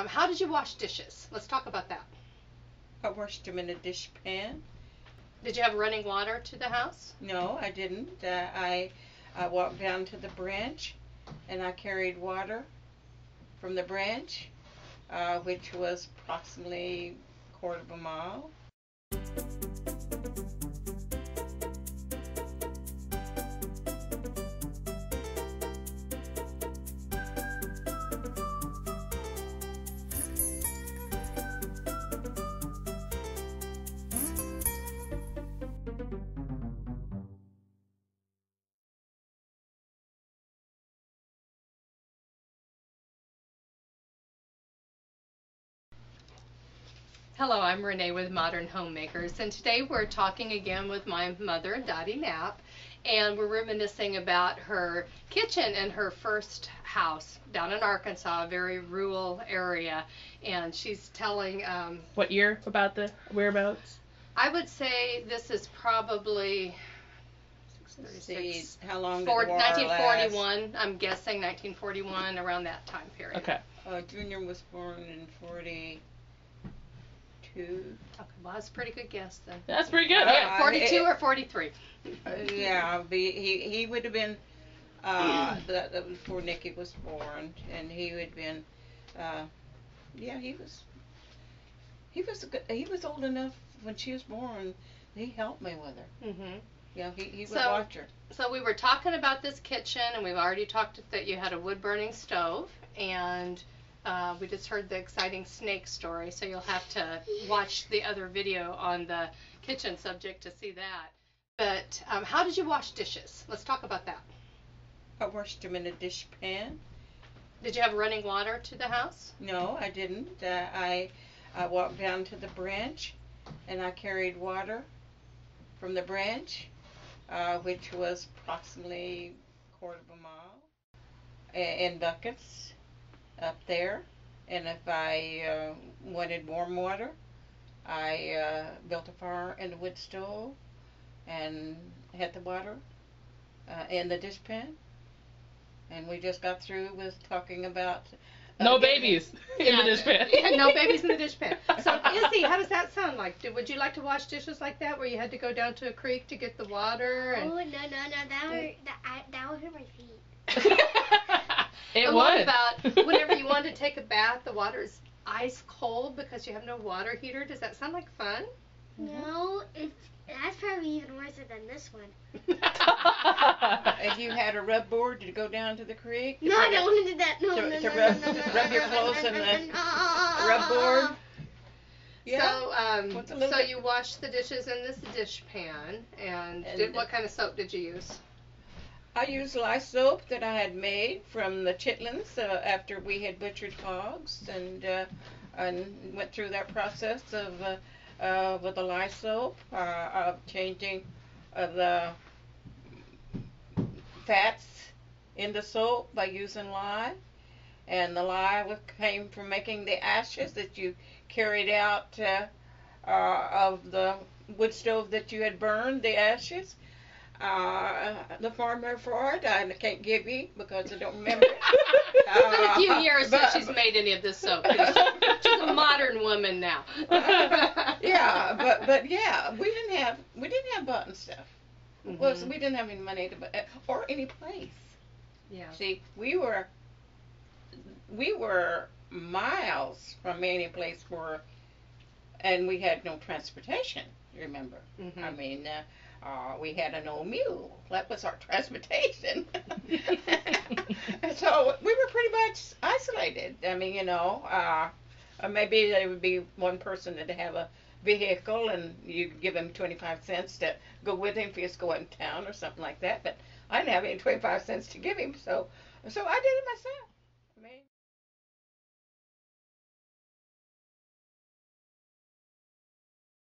How did you wash dishes? Let's talk about that. I washed them in a dishpan. Did you have running water to the house? No, I didn't. I walked down to the branch and I carried water from the branch, which was approximately a quarter of a mile. Hello, I'm Renee with Modern Homemakers, and today we're talking again with my mother, Dottie Knapp, and we're reminiscing about her kitchen in her first house down in Arkansas, a very rural area, and she's telling... What year about the whereabouts? I would say this is probably... See, how long did the war 1941, last? I'm guessing 1941, around that time period. Okay. Junior was born in 42. Okay, well, that's a pretty good guess then. That's pretty good. Yeah, 42 or 43. Yeah, he would have been, that was before Nikki was born, and he would have been, yeah, he was old enough when she was born. He helped me with her. Mm-hmm. Yeah, he would watch her. So we were talking about this kitchen, and we've already talked that you had a wood-burning stove, and we just heard the exciting snake story, so you'll have to watch the other video on the kitchen subject to see that. But how did you wash dishes? Let's talk about that. I washed them in a dishpan. Did you have running water to the house? No, I didn't. I walked down to the branch, and I carried water from the branch, which was approximately a quarter of a mile, in buckets up there. And if I wanted warm water, I built a fire in the wood stove and had the water in the dishpan. And we just got through with talking about no babies in the dishpan. Yeah, no babies in the dishpan. So, Izzy, how does that sound like? Would you like to wash dishes like that, where you had to go down to a creek to get the water? And... Oh, no, that would hurt my feet. It and would. What about whenever you want to take a bath, the water is ice cold because you have no water heater? Does that sound like fun? No, that's probably even worse than this one. If you had a rub board to go down to the creek? No, I don't want to do that. No, rub your clothes in the rub board? Yeah. So you washed the dishes in this dishpan, and what kind of soap did you use? I used lye soap that I had made from the chitlins after we had butchered hogs, and went through that process of with the lye soap, of changing the fats in the soap by using lye, and the lye came from making the ashes that you carried out of the wood stove that you had burned, the ashes. The formula for it I can't give you because I don't remember. It's been a few years since she's made any of this soap. She's a modern woman now. Yeah, but yeah, we didn't have button stuff. Mm-hmm. Well, so we didn't have any money to or any place. Yeah. See, we were miles from any place and we had no transportation. Remember? Mm-hmm. I mean. We had an old mule. That was our transportation. So we were pretty much isolated. I mean, maybe there would be one person that'd have a vehicle and you give him 25 cents to go with him if he was going to town or something like that. But I didn't have any 25 cents to give him, so I did it myself.